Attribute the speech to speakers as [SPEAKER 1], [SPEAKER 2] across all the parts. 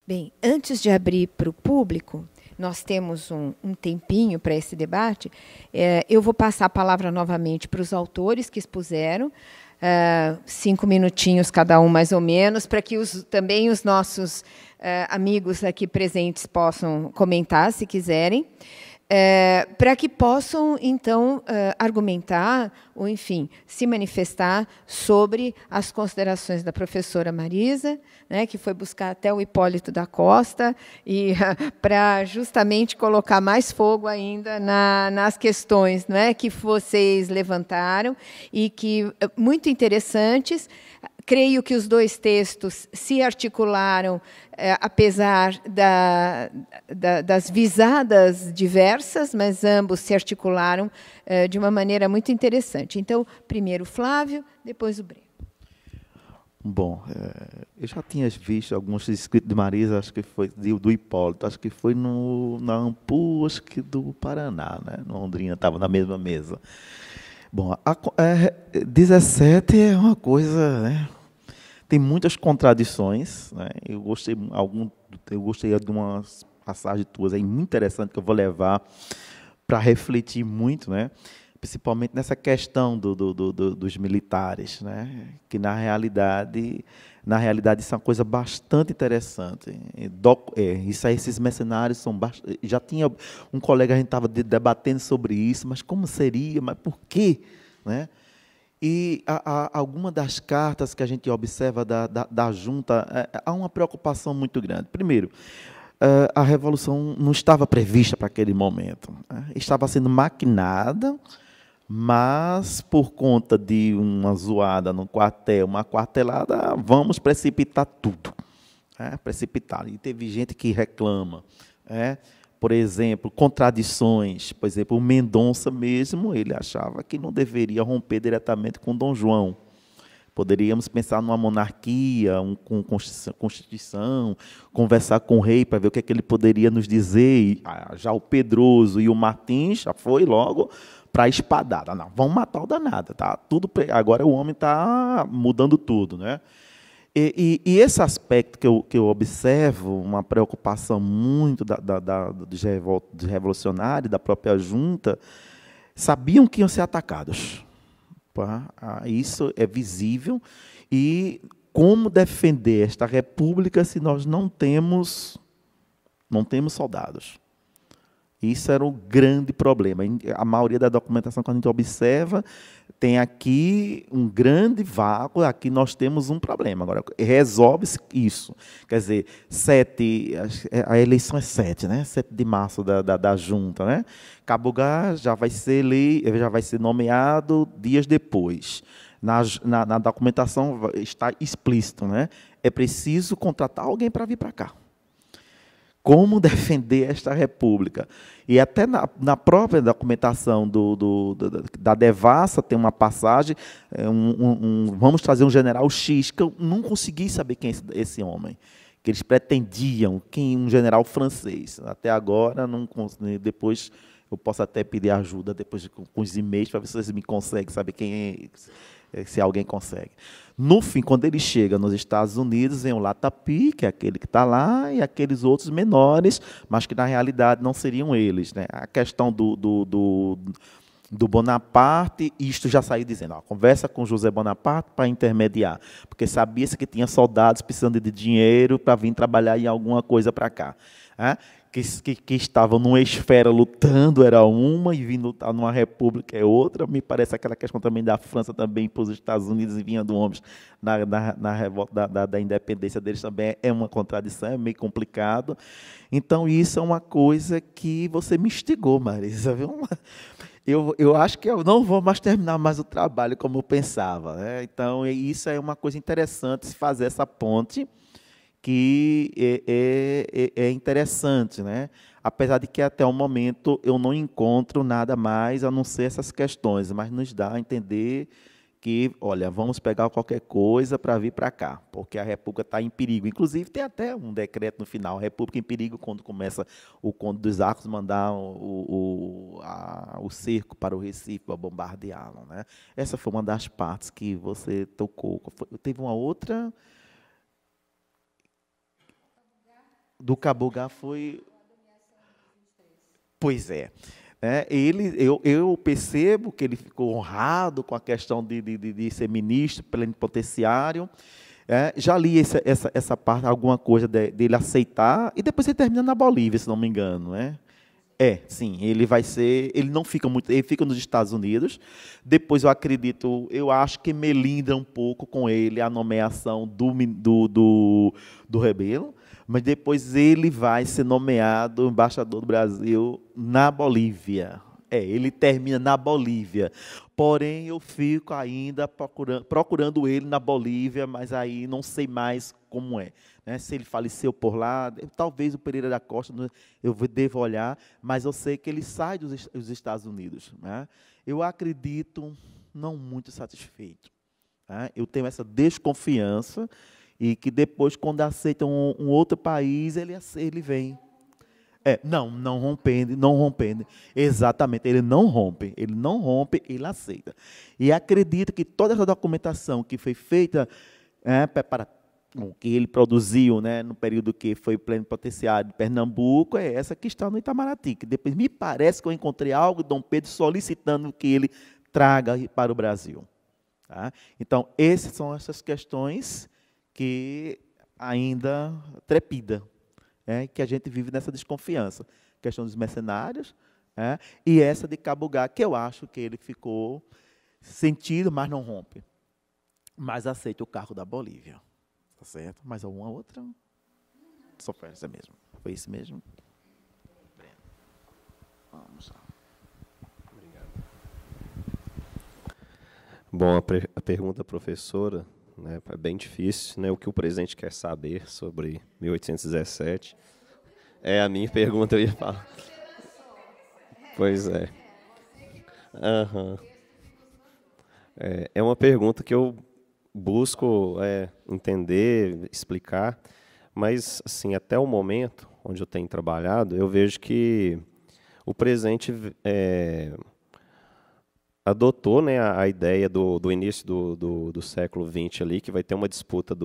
[SPEAKER 1] Bem, antes de abrir para o público, nós temos um tempinho para esse debate. Eu vou passar a palavra novamente para os autores que expuseram, 5 minutinhos cada um, mais ou menos, para que também os nossos amigos aqui presentes possam comentar, se quiserem, para que possam, então, argumentar, ou, enfim, se manifestar sobre as considerações da professora Marisa, né, que foi buscar até o Hipólito da Costa, e para justamente colocar mais fogo ainda nas questões, né, que vocês levantaram, e que muito interessantes. Creio que os dois textos se articularam, apesar das visadas diversas, mas ambos se articularam de uma maneira muito interessante. Então, primeiro o Flávio, depois o Breno.
[SPEAKER 2] Bom, eu já tinha visto alguns escritos de Marisa, acho que foi do Hipólito, acho que foi na Ampu, acho que do Paraná, né? Londrina, estava na mesma mesa. Bom, 17 é uma coisa, né? Tem muitas contradições, né? Eu gostei de umas passagens tuas aí muito interessantes que eu vou levar para refletir muito, né? Principalmente nessa questão dos militares, né? Que na realidade isso é uma coisa bastante interessante. Esses mercenários são já tinha um colega, a gente estava debatendo sobre isso, mas como seria, mas por quê, né? E alguma das cartas que a gente observa da junta, há uma preocupação muito grande. Primeiro, a revolução não estava prevista para aquele momento, né? Estava sendo maquinada, mas por conta de uma zoada no quartel, uma quartelada, vamos precipitar tudo, né? Precipitar. E teve gente que reclama, né? Por exemplo, contradições. Por exemplo, o Mendonça mesmo, ele achava que não deveria romper diretamente com Dom João. Poderíamos pensar numa monarquia, com constituição, conversar com o rei para ver o que é que ele poderia nos dizer. Já o Pedroso e o Martins já foi logo para a espadada. Não, vamos matar o danado. Tá? Agora o homem está mudando tudo, né? E esse aspecto que eu observo, uma preocupação muito dos revolucionários, da própria junta, sabiam que iam ser atacados. Isso é visível. E como defender esta república se nós não temos soldados? Isso era um grande problema. A maioria da documentação que a gente observa tem aqui um grande vácuo, aqui nós temos um problema. Agora, resolve-se isso. Quer dizer, a eleição é 7, né? 7 de março da junta, né? Cabugá já vai ser nomeado dias depois. Na documentação está explícito, né? É preciso contratar alguém para vir para cá. Como defender esta república? E até na própria documentação da devassa tem uma passagem, vamos trazer um general X, que eu não consegui saber quem é esse homem, que eles pretendiam, um general francês. Até agora, não consegui, depois eu posso até pedir ajuda depois com os e-mails para ver se vocês me conseguem saber quem é, se alguém consegue. No fim, quando ele chega nos Estados Unidos, vem o Latapi, que é aquele que está lá, e aqueles outros menores, mas que na realidade não seriam eles, né? A questão do Bonaparte, isto já saiu dizendo, conversa com José Bonaparte para intermediar, porque sabia-se que tinha soldados precisando de dinheiro para vir trabalhar em alguma coisa para cá. Que estavam numa esfera lutando era uma, e vindo lutar numa república é outra. Me parece aquela questão também da França também para os Estados Unidos e vinha do homens na revolta da independência deles também é uma contradição, é meio complicado. Então, isso é uma coisa que você me instigou, Marisa, viu? Eu acho que eu não vou mais terminar mais o trabalho como eu pensava, né? Então, isso é uma coisa interessante, se fazer essa ponte, que é interessante, né? Apesar de que até o momento eu não encontro nada mais a não ser essas questões, mas nos dá a entender que, olha, vamos pegar qualquer coisa para vir para cá, porque a República está em perigo. Inclusive, tem até um decreto no final, República em perigo, quando começa o Conde dos Arcos mandar o cerco para o Recife para bombardeá-lo, né? Essa foi uma das partes que você tocou. Teve uma outra... Do Cabugá foi... Pois é. Eu percebo que ele ficou honrado com a questão de ser ministro plenipotenciário. Já li essa parte, alguma coisa dele aceitar, e depois ele termina na Bolívia, se não me engano. Sim, ele vai ser. Ele não fica muito. Ele fica nos Estados Unidos. Depois eu acho que melindra um pouco com ele a nomeação do Rebelo. Mas depois ele vai ser nomeado embaixador do Brasil na Bolívia. Ele termina na Bolívia. Porém, eu fico ainda procurando ele na Bolívia, mas aí não sei mais como é. Né? Se ele faleceu por lá, talvez o Pereira da Costa, eu devo olhar, mas eu sei que ele sai dos Estados Unidos. Né? Eu acredito não muito satisfeito. Né? Eu tenho essa desconfiança, e que depois, quando aceitam um outro país, ele vem. Não rompendo. Exatamente, ele não rompe, ele aceita. E acredito que toda essa documentação que foi feita para que ele produziu, né, no período que foi plenipotenciário de Pernambuco, é essa que está no Itamaraty. Que depois me parece que eu encontrei algo de Dom Pedro solicitando que ele traga para o Brasil. Tá? Então, essas são essas questões que ainda trepida, que a gente vive nessa desconfiança. A questão dos mercenários, e essa de Cabugá, que eu acho que ele ficou sentido, mas não rompe. Mas aceita o cargo da Bolívia. Tá certo? Mais alguma outra? Só foi essa mesmo. Foi isso mesmo? Vamos lá.
[SPEAKER 3] Obrigado. Bom, a pergunta, professora, né, é bem difícil, né? O que o presidente quer saber sobre 1817? É a minha pergunta, eu ia falar. Pois é. Uhum. É uma pergunta que eu busco entender, explicar, mas assim, até o momento onde eu tenho trabalhado, eu vejo que o presidente adotou, né, a ideia do início do século XX ali, que vai ter uma disputa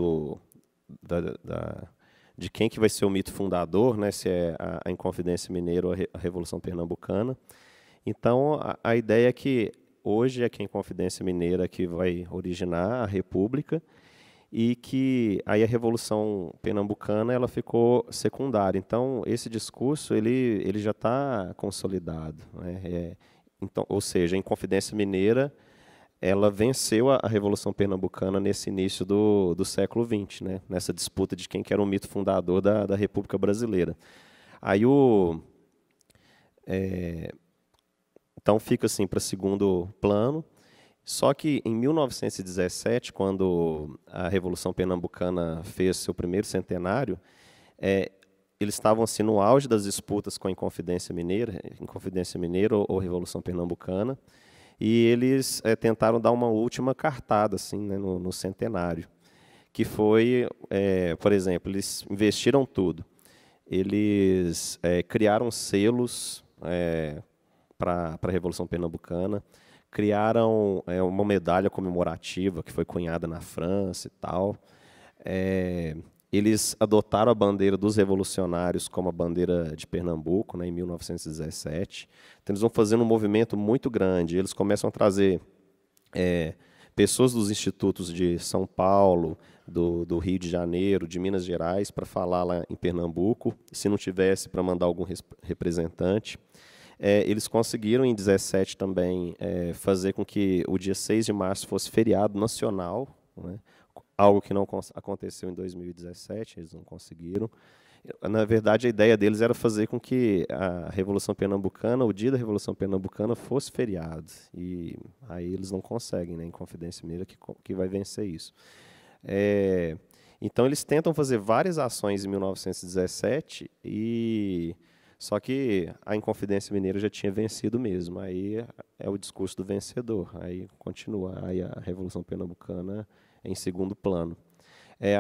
[SPEAKER 3] de quem que vai ser o mito fundador, né, se é a Inconfidência Mineira ou a Revolução Pernambucana. Então, a ideia é que hoje é que a Inconfidência Mineira que vai originar a República, e que aí a Revolução Pernambucana ela ficou secundária. Então, esse discurso ele já está consolidado, né? Então, ou seja, a Inconfidência Mineira ela venceu a Revolução Pernambucana nesse início do século XX, né? Nessa disputa de quem que era o mito fundador da República Brasileira. Aí então fica assim para segundo plano. Só que em 1917, quando a Revolução Pernambucana fez seu primeiro centenário, eles estavam assim, no auge das disputas com a Inconfidência Mineira ou Revolução Pernambucana, e eles tentaram dar uma última cartada assim, né, no centenário, que foi, por exemplo, eles investiram tudo. Eles criaram selos para a Revolução Pernambucana, criaram uma medalha comemorativa que foi cunhada na França e tal. Eles adotaram a bandeira dos revolucionários como a bandeira de Pernambuco, né, em 1917. Então, eles vão fazendo um movimento muito grande. Eles começam a trazer pessoas dos institutos de São Paulo, do Rio de Janeiro, de Minas Gerais, para falar lá em Pernambuco, se não tivesse, para mandar algum representante. Eles conseguiram, em 17 também, fazer com que o dia 6 de março fosse feriado nacional, né? Algo que não aconteceu em 2017, eles não conseguiram. Na verdade, a ideia deles era fazer com que a Revolução Pernambucana, o dia da Revolução Pernambucana, fosse feriado. E aí eles não conseguem, né? Inconfidência Mineira que vai vencer isso. Então, eles tentam fazer várias ações em 1917, Só que a Inconfidência Mineira já tinha vencido mesmo. Aí é o discurso do vencedor. Aí continua. Aí a Revolução Pernambucana em segundo plano.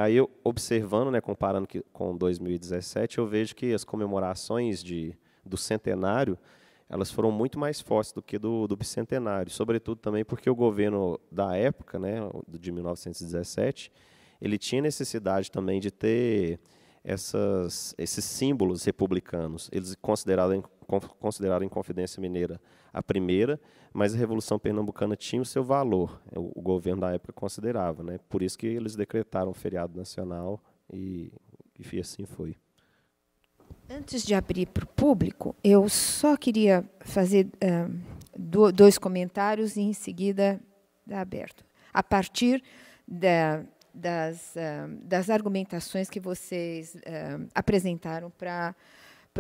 [SPEAKER 3] Aí eu, observando, né, comparando com 2017, eu vejo que as comemorações do centenário, elas foram muito mais fortes do que do bicentenário. Sobretudo também porque o governo da época, né, de 1917, ele tinha necessidade também de ter esses símbolos republicanos. Eles consideraram a Inconfidência Mineira a primeira, mas a Revolução Pernambucana tinha o seu valor. O governo da época considerava, né? Por isso que eles decretaram um feriado nacional e assim foi.
[SPEAKER 1] Antes de abrir para o público, eu só queria fazer dois comentários e, em seguida, dar aberto. A partir das argumentações que vocês apresentaram para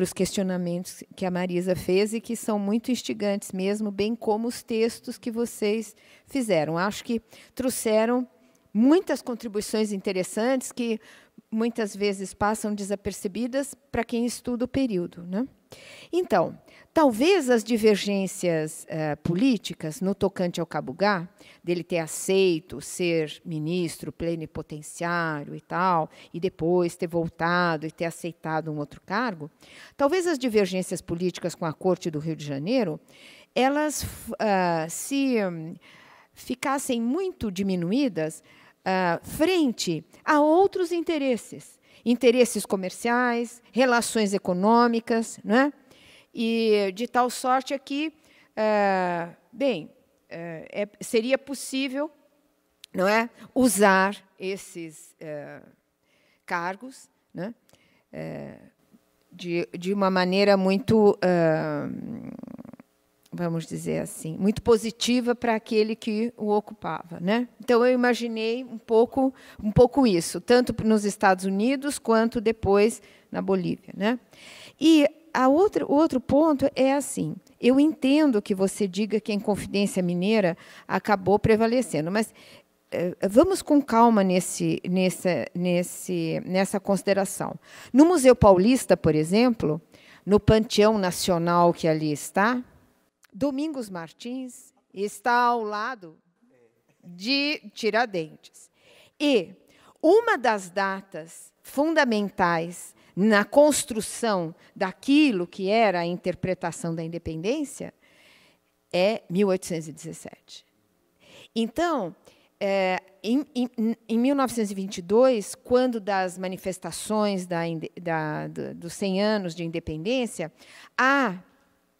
[SPEAKER 1] os questionamentos que a Marisa fez e que são muito instigantes mesmo, bem como os textos que vocês fizeram. Acho que trouxeram muitas contribuições interessantes que muitas vezes passam desapercebidas para quem estuda o período, né? Então, talvez as divergências políticas no tocante ao Cabugá, dele ter aceito ser ministro plenipotenciário e tal, e depois ter voltado e ter aceitado um outro cargo, talvez as divergências políticas com a Corte do Rio de Janeiro, elas se ficassem muito diminuídas frente a outros interesses comerciais, relações econômicas, né? E de tal sorte que, seria possível, não é, usar esses cargos, né, de uma maneira muito, vamos dizer assim, muito positiva para aquele que o ocupava, né? Então eu imaginei um pouco isso, tanto nos Estados Unidos quanto depois na Bolívia, né? E o outro ponto é assim: eu entendo que você diga que a Inconfidência Mineira acabou prevalecendo, mas vamos com calma nessa consideração. No Museu Paulista, por exemplo, no Panteão Nacional que ali está, Domingos Martins está ao lado de Tiradentes. E uma das datas fundamentais na construção daquilo que era a interpretação da independência é 1817. Então, em 1922, quando das manifestações dos 100 anos de independência, há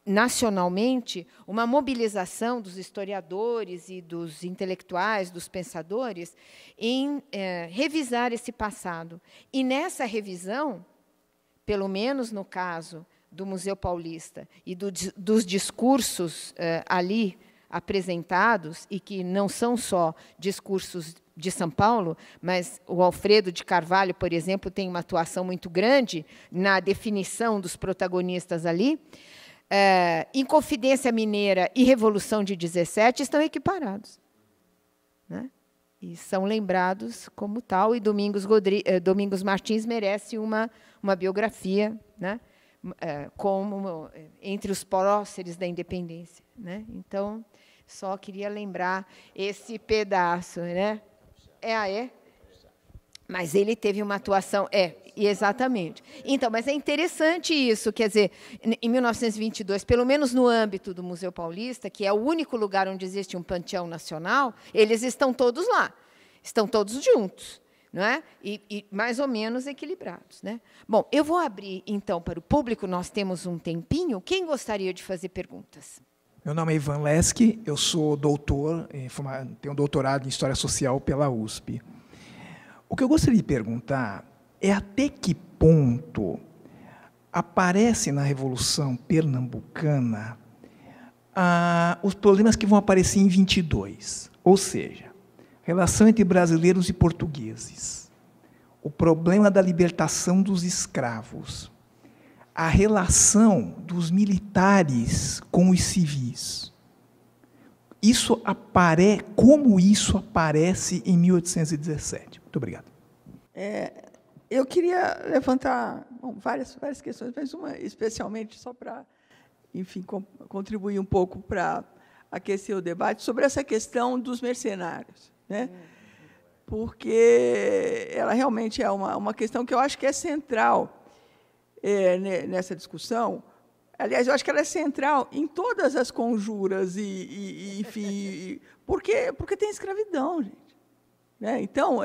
[SPEAKER 1] nacionalmente uma mobilização dos historiadores e dos intelectuais, dos pensadores, em revisar esse passado. E nessa revisão, pelo menos no caso do Museu Paulista e dos discursos ali apresentados, e que não são só discursos de São Paulo, mas o Alfredo de Carvalho, por exemplo, tem uma atuação muito grande na definição dos protagonistas ali. Inconfidência Mineira e Revolução de 17 estão equiparados, né? E são lembrados como tal, e Domingos Martins merece uma biografia, né? Como entre os próceres da independência, né? Então, só queria lembrar esse pedaço, né? Mas ele teve uma atuação... exatamente. Então, mas é interessante isso, quer dizer, em 1922, pelo menos no âmbito do Museu Paulista, que é o único lugar onde existe um panteão nacional, eles estão todos lá, estão todos juntos, não é? E mais ou menos equilibrados, né? Bom, eu vou abrir, então, para o público, nós temos um tempinho. Quem gostaria de fazer perguntas?
[SPEAKER 4] Meu nome é Ivan Leski, eu sou doutor, tenho um doutorado em História Social pela USP. O que eu gostaria de perguntar é até que ponto aparece na Revolução Pernambucana os problemas que vão aparecer em 22, ou seja, relação entre brasileiros e portugueses, o problema da libertação dos escravos, a relação dos militares com os civis. Como isso aparece em 1817? Muito obrigado.
[SPEAKER 5] Eu queria levantar várias questões, mas uma especialmente só para, enfim, contribuir um pouco para aquecer o debate sobre essa questão dos mercenários, né? Porque ela realmente é uma questão que eu acho que é central nessa discussão. Aliás, eu acho que ela é central em todas as conjuras enfim, porque tem escravidão, gente. Né? Então,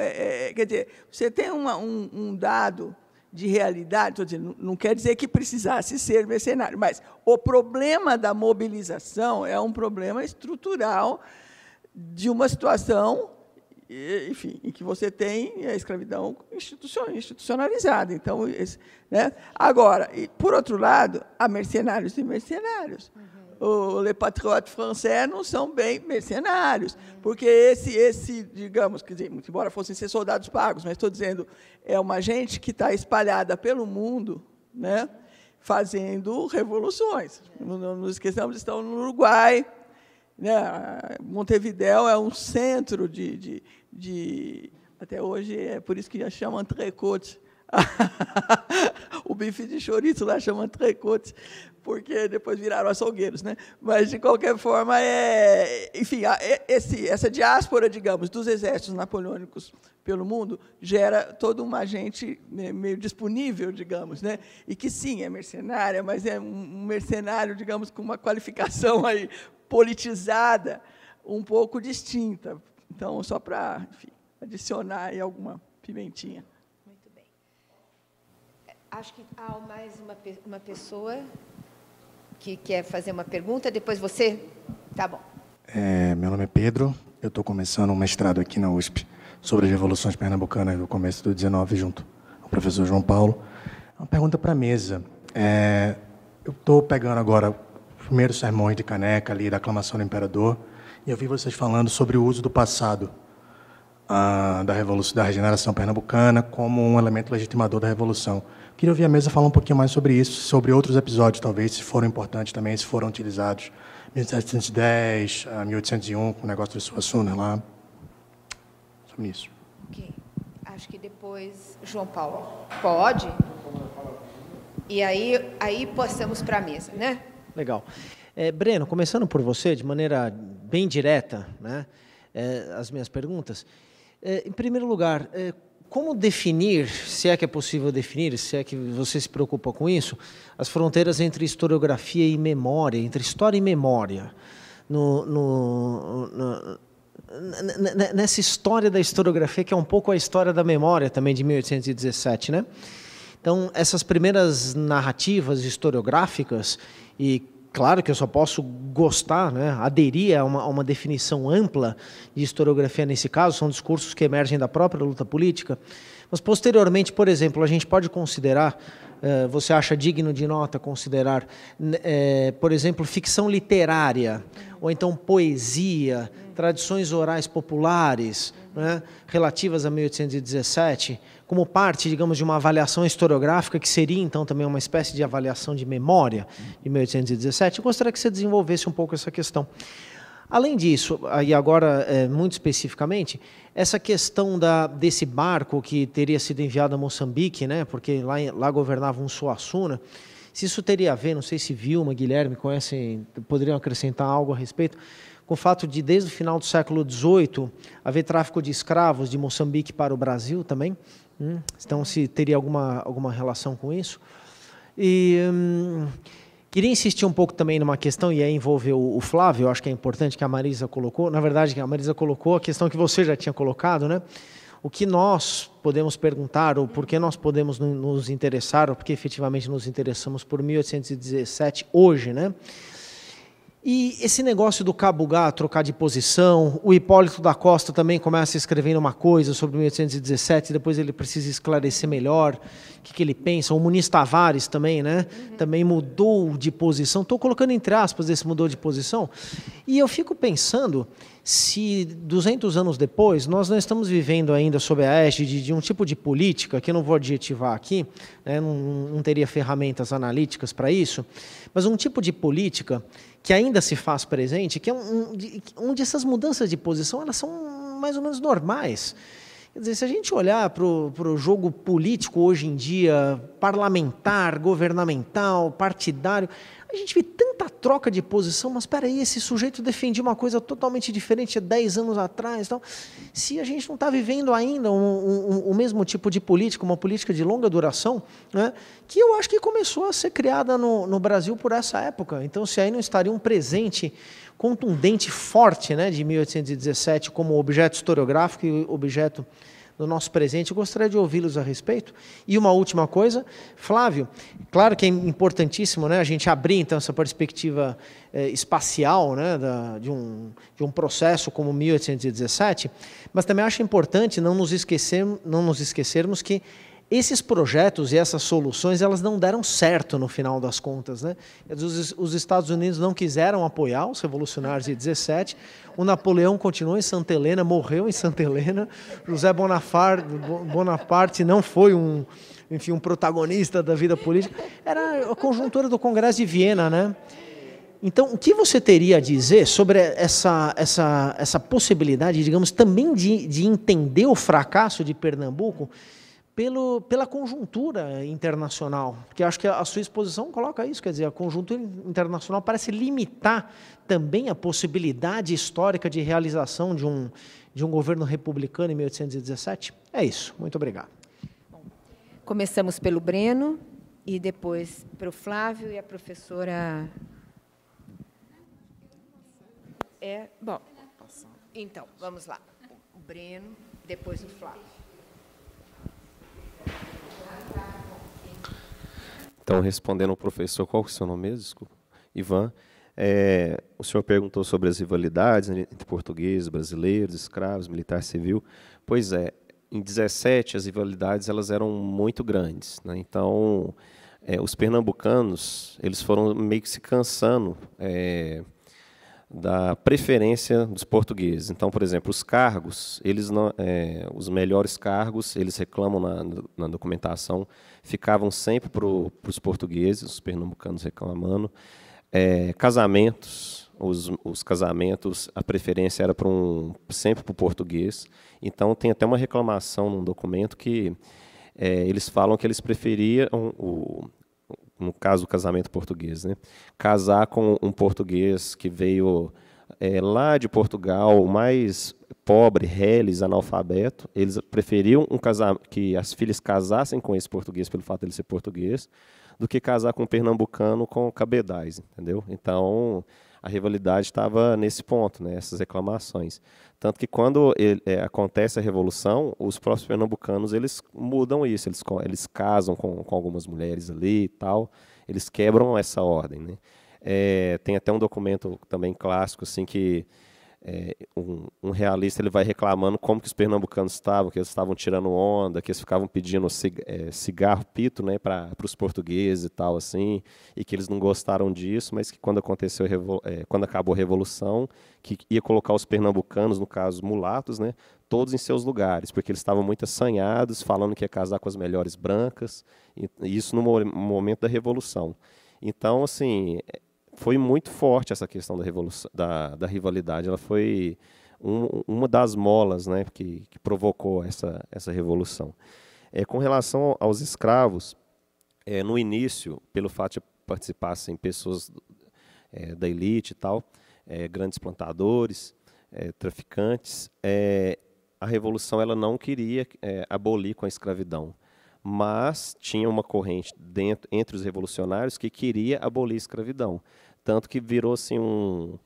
[SPEAKER 5] quer dizer, você tem um dado de realidade, estou dizendo, não quer dizer que precisasse ser mercenário, mas o problema da mobilização é um problema estrutural de uma situação, enfim, em que você tem a escravidão institucionalizada. Então, né? Agora, por outro lado, há mercenários e mercenários. Les patriotes français não são bem mercenários, porque esse, digamos, quer dizer, muito embora fossem ser soldados pagos, mas estou dizendo, é uma gente que está espalhada pelo mundo, né, fazendo revoluções. Não nos esqueçamos, estão no Uruguai, né, Montevidéu é um centro até hoje, é por isso que já chamam entrecôte. O bife de chouriço lá chama entrecôte, porque depois viraram açougueiros, né? Mas, de qualquer forma, enfim, essa diáspora, digamos, dos exércitos napoleônicos pelo mundo gera toda uma gente meio disponível, digamos, né? E que, sim, é mercenária, mas é um mercenário, digamos, com uma qualificação aí politizada, um pouco distinta. Então, só para, enfim, adicionar aí alguma pimentinha.
[SPEAKER 1] Muito bem. Acho que há mais uma pessoa que quer fazer uma pergunta, depois você? Tá bom.
[SPEAKER 6] Meu nome é Pedro, eu estou começando um mestrado aqui na USP sobre as revoluções pernambucanas do começo do 19, junto ao professor João Paulo. Uma pergunta para a mesa. Eu estou pegando agora os primeiros sermões de Caneca, ali, da aclamação do imperador, e eu vi vocês falando sobre o uso do passado da regeneração pernambucana como um elemento legitimador da revolução. Queria ouvir a mesa falar um pouquinho mais sobre isso, sobre outros episódios, talvez, se foram importantes também, se foram utilizados. 1710, 1801, com o negócio do Suassuna lá. Sobre isso.
[SPEAKER 1] Ok. Acho que depois, João Paulo. Pode? E aí passamos para a mesa, né?
[SPEAKER 7] Legal. Breno, começando por você, de maneira bem direta, né, as minhas perguntas. Em primeiro lugar, como definir, se é que é possível definir, se é que você se preocupa com isso, as fronteiras entre historiografia e memória, entre história e memória, nessa história da historiografia, que é um pouco a história da memória também de 1817, né? Então, essas primeiras narrativas historiográficas, e claro que eu só posso gostar, né, aderir a uma definição ampla de historiografia nesse caso, são discursos que emergem da própria luta política, mas posteriormente, por exemplo, a gente pode considerar, você acha digno de nota considerar, por exemplo, ficção literária, ou então poesia, tradições orais populares, né, relativas a 1817, como parte, digamos, de uma avaliação historiográfica, que seria, então, também uma espécie de avaliação de memória de 1817. Eu gostaria que você desenvolvesse um pouco essa questão. Além disso, e agora, muito especificamente, essa questão desse barco que teria sido enviado a Moçambique, né, porque lá governava um Suassuna, se isso teria a ver, não sei se Vilma, Guilherme conhecem, poderiam acrescentar algo a respeito, com o fato de, desde o final do século XVIII, haver tráfico de escravos de Moçambique para o Brasil também. Então, se teria alguma relação com isso. E queria insistir um pouco também numa questão, e aí envolver o Flávio, eu acho que é importante, que a Marisa colocou. Na verdade, a Marisa colocou a questão que você já tinha colocado, né? O que nós podemos perguntar, ou por que nós podemos nos interessar, ou porque efetivamente nos interessamos por 1817 hoje, né? E esse negócio do Cabo Gá trocar de posição, o Hipólito da Costa também começa escrevendo uma coisa sobre 1817, depois ele precisa esclarecer melhor o que ele pensa. O Muniz Tavares também, né? Também mudou de posição. Estou colocando entre aspas esse mudou de posição. E eu fico pensando se 200 anos depois nós não estamos vivendo ainda sob a égide de um tipo de política, que eu não vou adjetivar aqui, né? Não teria ferramentas analíticas para isso, mas um tipo de política que ainda se faz presente, que é onde essas mudanças de posição elas são mais ou menos normais, Quer dizer, se a gente olhar para o jogo político hoje em dia, parlamentar, governamental, partidário, a gente vê tanta troca de posição, mas espera aí, esse sujeito defendia uma coisa totalmente diferente há 10 anos atrás. Então, se a gente não está vivendo ainda o mesmo tipo de política, uma política de longa duração, né, que eu acho que começou a ser criada no Brasil por essa época. Então, se aí não estaria um presente contundente, forte, né, de 1817 como objeto historiográfico e objeto do nosso presente, eu gostaria de ouvi-los a respeito. E uma última coisa, Flávio, claro que é importantíssimo, né, a gente abrir então essa perspectiva espacial, né, de um processo como 1817, mas também acho importante não nos esquecermos que esses projetos e essas soluções, elas não deram certo no final das contas, né? Os Estados Unidos não quiseram apoiar os revolucionários de 17, o Napoleão continuou em Santa Helena, morreu em Santa Helena, José Bonaparte não foi um protagonista da vida política, era a conjuntura do Congresso de Viena, né? Então, o que você teria a dizer sobre essa possibilidade, digamos, também de entender o fracasso de Pernambuco pela conjuntura internacional? Porque acho que a sua exposição coloca isso, quer dizer, a conjuntura internacional parece limitar também a possibilidade histórica de realização de um governo republicano em 1817. É isso, muito obrigado.
[SPEAKER 1] Começamos pelo Breno e depois para o Flávio e a professora... Bom, então, vamos lá. O Breno, depois o Flávio.
[SPEAKER 3] Então, respondendo ao professor, qual é o seu nome mesmo? Desculpa. Ivan. O senhor perguntou sobre as rivalidades entre portugueses, brasileiros, escravos, militar, civil. Pois é, em 17 as rivalidades elas eram muito grandes, né? Então, os pernambucanos eles foram meio que se cansando da preferência dos portugueses. Então, por exemplo, os cargos, eles não, os melhores cargos, eles reclamam na documentação, ficavam sempre para os portugueses, os pernambucanos reclamando. Casamentos, os casamentos, a preferência era sempre para o português. Então, tem até uma reclamação num documento que eles falam que eles preferiam no caso do casamento português, né, casar com um português que veio lá de Portugal, mais pobre, reles, analfabeto. Eles preferiam que as filhas casassem com esse português pelo fato de ele ser português, do que casar com um pernambucano com cabedais, entendeu? Então, a rivalidade estava nesse ponto, né, essas reclamações. Tanto que quando acontece a Revolução, os próprios pernambucanos eles mudam isso, eles casam com algumas mulheres ali e tal, eles quebram essa ordem, né? Tem até um documento também clássico assim, que um realista ele vai reclamando como que os pernambucanos estavam, que eles estavam tirando onda, que eles ficavam pedindo cigarro, pito, né, para os portugueses e tal, assim, e que eles não gostaram disso, mas que quando quando acabou a Revolução, que ia colocar os pernambucanos, no caso mulatos, né, todos em seus lugares, porque eles estavam muito assanhados, falando que ia casar com as melhores brancas, e isso no momento da Revolução. Então, assim, foi muito forte essa questão da revolução, da rivalidade. Ela foi uma das molas, né, que provocou essa revolução. Com relação aos escravos, no início, pelo fato de participassem pessoas da elite e tal, grandes plantadores, traficantes, a revolução ela não queria abolir com a escravidão, mas tinha uma corrente entre os revolucionários que queria abolir a escravidão. Tanto que virou assim o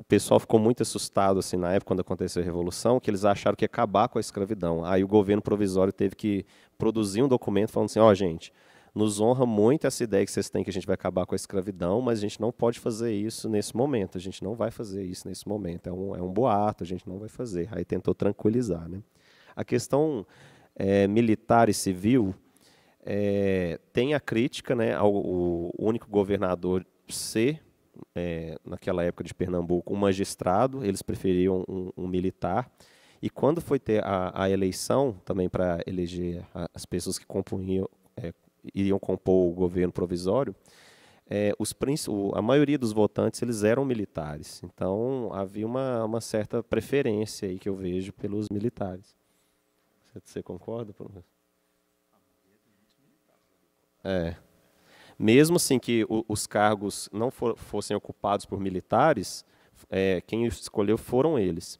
[SPEAKER 3] pessoal ficou muito assustado assim, na época, quando aconteceu a Revolução, que eles acharam que ia acabar com a escravidão. Aí o governo provisório teve que produzir um documento falando assim, gente, nos honra muito essa ideia que vocês têm que a gente vai acabar com a escravidão, mas a gente não pode fazer isso nesse momento, a gente não vai fazer isso nesse momento, é um boato, a gente não vai fazer. Aí tentou tranquilizar, né? A questão militar e civil, tem a crítica, né, ao único governador ser, naquela época de Pernambuco, um magistrado, eles preferiam um militar, e quando foi ter a eleição, também para eleger as pessoas que iriam compor o governo provisório, a maioria dos votantes eles eram militares. Então, havia uma certa preferência aí que eu vejo pelos militares. Você concorda, professor? Mesmo assim que os cargos não fossem ocupados por militares, quem escolheu foram eles.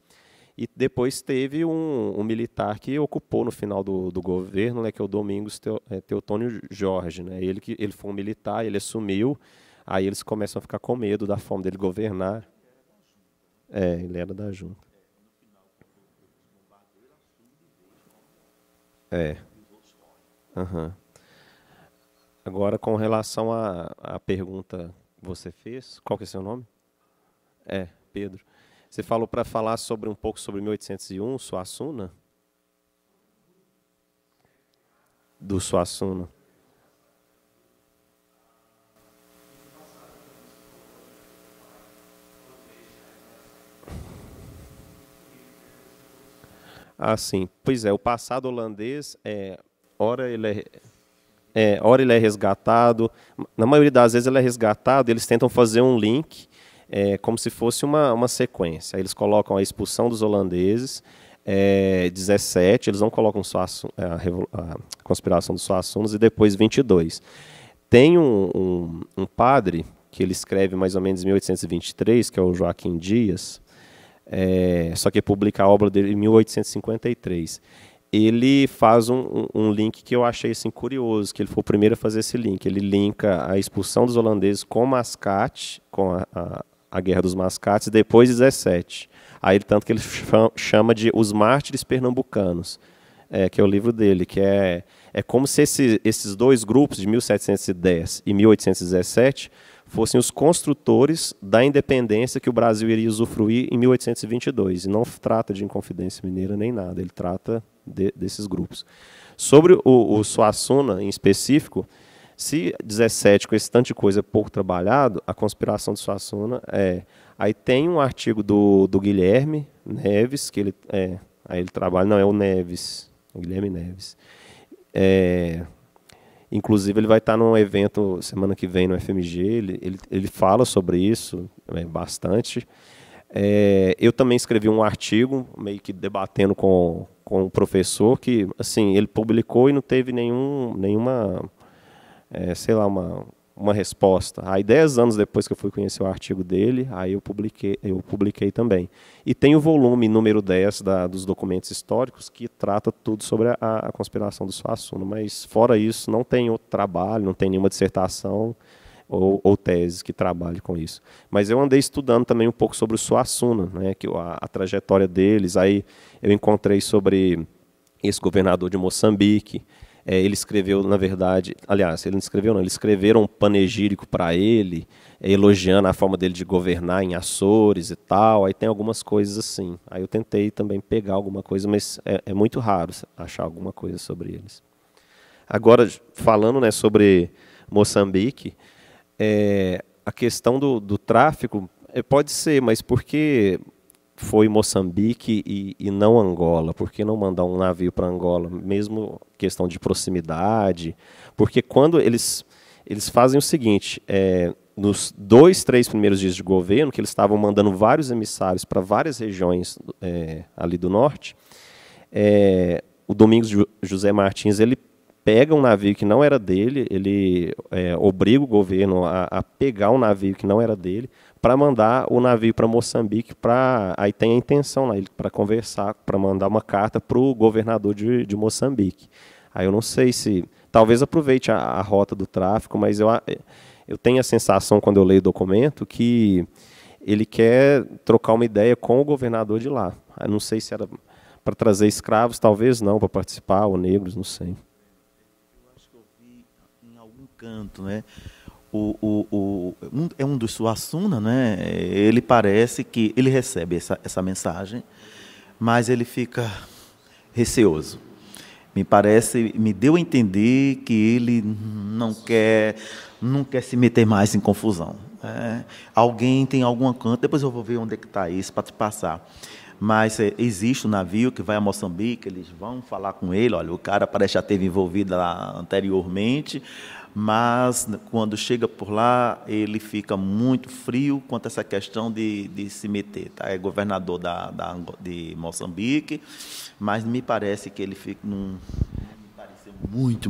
[SPEAKER 3] E depois teve um militar que ocupou no final do governo, né, que é o Domingos Teotônio Jorge. Né? Ele foi um militar, ele assumiu, aí eles começam a ficar com medo da forma dele governar. Ele era da junta. Uhum. Agora, com relação à pergunta que você fez, qual que é seu nome? Pedro. Você falou para falar um pouco sobre 1801, Suassuna? Do Suassuna. Sim. Pois é, o passado holandês, ora ele é resgatado, na maioria das vezes ele é resgatado, eles tentam fazer um link, como se fosse uma sequência. Aí eles colocam a expulsão dos holandeses, 17, eles não colocam a conspiração dos Suassunas, e depois 22. Tem um padre, que ele escreve mais ou menos em 1823, que é o Joaquim Dias, só que publica a obra dele em 1853. Ele faz um link que eu achei assim, curioso, que ele foi o primeiro a fazer esse link. Ele linka a expulsão dos holandeses com Mascate, com a Guerra dos Mascates, e depois 17. Aí, tanto que ele chama de Os Mártires Pernambucanos, que é o livro dele, que é como se esses dois grupos, de 1710 e 1817, fossem os construtores da independência que o Brasil iria usufruir em 1822. E não trata de Inconfidência Mineira nem nada, ele trata desses grupos. Sobre o Suassuna, em específico, se 17, com esse tanto de coisa pouco trabalhado, a conspiração de Suassuna Aí tem um artigo do Guilherme Neves, que aí ele trabalha, não, é o Neves, o Guilherme Neves. Inclusive, ele vai estar num evento semana que vem no FMG, ele fala sobre isso bastante. Eu também escrevi um artigo, meio que debatendo com o professor, que assim, ele publicou e não teve nenhuma, sei lá, uma resposta. Aí 10 anos depois que eu fui conhecer o artigo dele, aí eu publiquei também. E tem o volume número 10 dos documentos históricos, que trata tudo sobre a conspiração do Suassuna, mas fora isso não tem outro trabalho, não tem nenhuma dissertação ou tese que trabalhe com isso. Mas eu andei estudando também um pouco sobre o Suassuna, né, que a trajetória deles, aí eu encontrei sobre esse governador de Moçambique. Ele escreveu, na verdade, aliás, ele não escreveu não, eles escreveram um panegírico para ele, elogiando a forma dele de governar em Açores e tal, aí tem algumas coisas assim. Aí eu tentei também pegar alguma coisa, mas é muito raro achar alguma coisa sobre eles. Agora, falando, né, sobre Moçambique, a questão do tráfico pode ser, mas por que foi Moçambique e não Angola? Por que não mandar um navio para Angola? Mesmo questão de proximidade. Porque quando eles fazem o seguinte, nos 2, 3 primeiros dias de governo, que eles estavam mandando vários emissários para várias regiões ali do norte, o Domingos José Martins, ele pega um navio que não era dele, ele obriga o governo a pegar um navio que não era dele, para mandar o navio para Moçambique, aí tem a intenção lá, para conversar, para mandar uma carta para o governador de Moçambique. Aí eu não sei se, talvez aproveite a rota do tráfico, mas eu tenho a sensação, quando eu leio o documento, que ele quer trocar uma ideia com o governador de lá. Eu não sei se era para trazer escravos, talvez não, para participar, ou negros, não sei.
[SPEAKER 2] Eu acho que eu vi em algum canto, né? É um dos Suassuna, né? Ele parece que ele recebe essa mensagem, mas ele fica receoso. Me deu a entender que ele não quer se meter mais em confusão. Alguém tem algum canto, depois eu vou ver onde é que está isso para te passar. Mas existe um navio que vai a Moçambique, eles vão falar com ele, olha, o cara parece já esteve envolvido lá anteriormente, mas quando chega por lá, ele fica muito frio quanto a essa questão de se meter. Tá? É governador de Moçambique, mas me parece que ele fica me pareceu muito...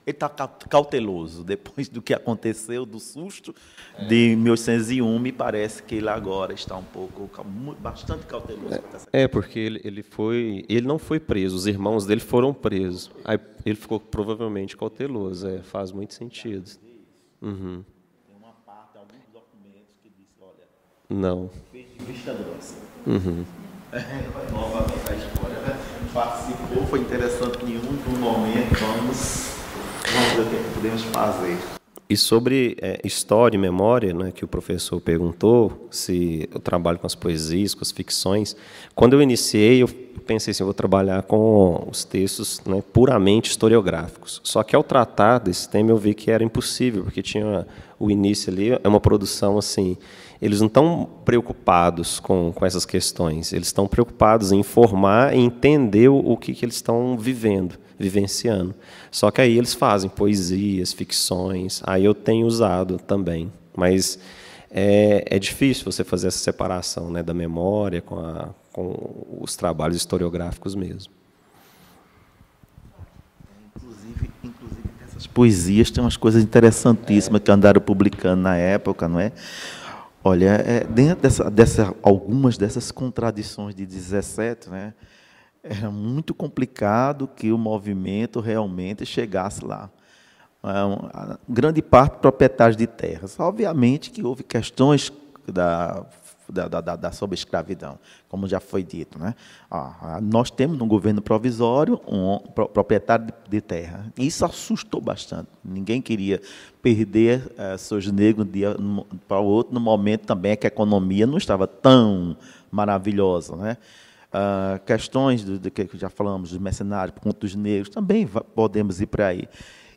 [SPEAKER 2] Ele está cauteloso. Depois do que aconteceu, do susto de 1801, me parece que ele agora está bastante cauteloso.
[SPEAKER 3] Porque ele não foi preso, os irmãos dele foram presos. Aí ele ficou provavelmente cauteloso. Faz muito sentido. Uhum.
[SPEAKER 2] Tem uma parte, alguns documentos que diz, olha,
[SPEAKER 3] não.
[SPEAKER 2] Fez de vista grossa.
[SPEAKER 3] Uhum.
[SPEAKER 2] Novamente a história, né? Participou, foi interessante em um momento, vamos ver o que podemos fazer.
[SPEAKER 3] E sobre história e memória, né, que o professor perguntou, se eu trabalho com as poesias, com as ficções, quando eu iniciei, eu pensei assim, eu vou trabalhar com os textos, né, puramente historiográficos. Só que ao tratar desse tema eu vi que era impossível, porque tinha o início ali, é uma produção assim, eles não estão preocupados com essas questões, eles estão preocupados em informar e entender o que eles estão vivenciando. Só que aí eles fazem poesias, ficções, aí eu tenho usado também. Mas é difícil você fazer essa separação, né, da memória com os trabalhos historiográficos mesmo.
[SPEAKER 2] Inclusive essas poesias tem umas coisas interessantíssimas que andaram publicando na época, não é? Olha, dentro algumas dessas contradições de 17, né, era muito complicado que o movimento realmente chegasse lá. Grande parte proprietários de terras. Obviamente que houve questões sobre a escravidão, como já foi dito, né? Nós temos no governo provisório um proprietário de terra. Isso assustou bastante. Ninguém queria perder seus negros de um dia para o outro, no momento também que a economia não estava tão maravilhosa, né? Questões do que já falamos, dos mercenários, por conta dos negros, também podemos ir para aí.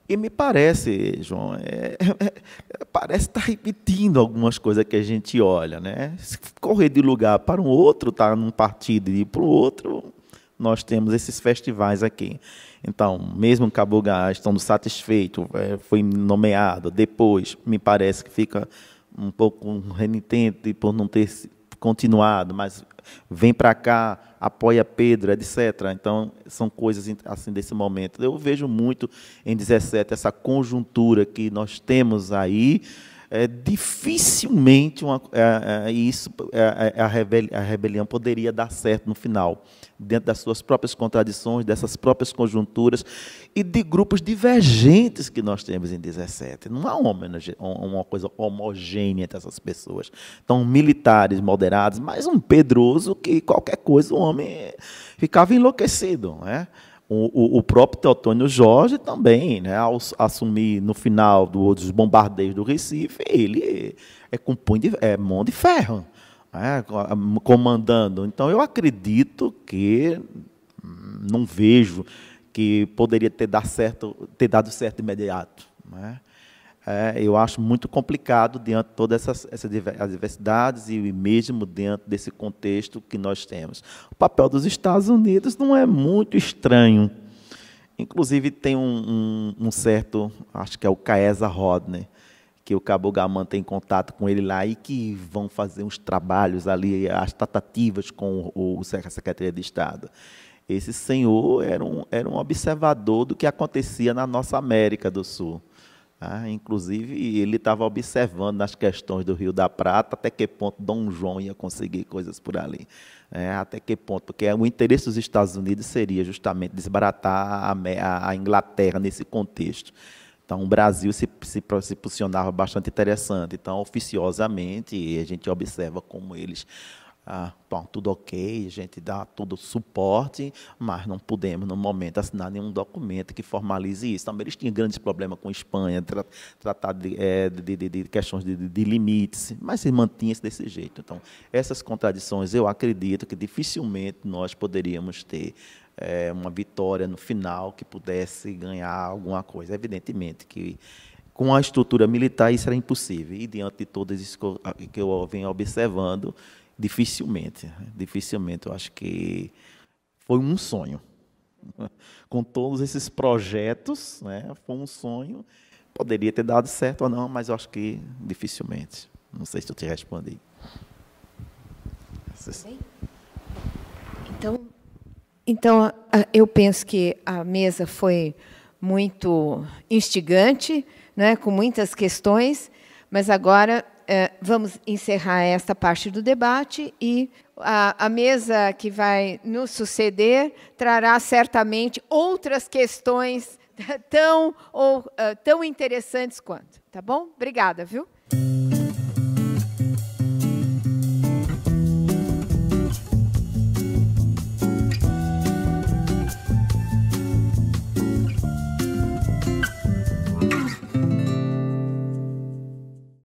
[SPEAKER 2] E me parece, João, parece estar repetindo algumas coisas que a gente olha, né? Se correr de lugar para um outro, estar num partido e ir para o outro, nós temos esses festivais aqui. Então, mesmo em Cabo Gás, estando satisfeito, foi nomeado, depois me parece que fica um pouco renitente por não ter continuado, mas vem para cá, apoia Pedro, etc. Então, são coisas assim desse momento. Eu vejo muito em 17 essa conjuntura que nós temos aí. Dificilmente a rebelião poderia dar certo no final, dentro das suas próprias contradições, dessas próprias conjunturas e de grupos divergentes que nós temos em 17. Não há uma coisa homogênea entre essas pessoas. Então, militares moderados, mas um Pedroso que qualquer coisa o homem ficava enlouquecido, né? O próprio Teotônio Jorge também, né, ao assumir no final dos bombardeios do Recife, ele com mão de ferro, né, comandando. Então, eu acredito que não vejo que poderia ter dado certo de imediato, né? Eu acho muito complicado diante de todas essas adversidades e mesmo dentro desse contexto que nós temos. O papel dos Estados Unidos não é muito estranho. Inclusive, tem um certo, acho que é o Caesa Rodney, que o Cabo Gás mantém contato com ele lá e que vão fazer uns trabalhos ali, as tratativas com a Secretaria de Estado. Esse senhor era um observador do que acontecia na nossa América do Sul. Inclusive, ele estava observando nas questões do Rio da Prata até que ponto Dom João ia conseguir coisas por ali. Até que ponto, porque o interesse dos Estados Unidos seria justamente desbaratar a Inglaterra nesse contexto. Então, o Brasil se posicionava bastante interessante. Então, oficiosamente, a gente observa como eles... bom, tudo ok, a gente dá todo o suporte, mas não podemos, no momento, assinar nenhum documento que formalize isso. Também eles tinham grandes problemas com a Espanha, tratar de questões de limites, mas se mantinha-se desse jeito. Então, essas contradições, eu acredito que dificilmente nós poderíamos ter uma vitória no final que pudesse ganhar alguma coisa. Evidentemente que com a estrutura militar isso era impossível. E diante de todas isso que eu venho observando, dificilmente, eu acho que foi um sonho. com todos esses projetos, né? Foi um sonho. Poderia ter dado certo ou não, mas eu acho que dificilmente. Não sei se eu te respondi.
[SPEAKER 1] Então, eu penso que a mesa foi muito instigante, né, com muitas questões, mas agora vamos encerrar esta parte do debate e a mesa que vai nos suceder trará certamente outras questões tão interessantes quanto. Tá bom? Obrigada, viu?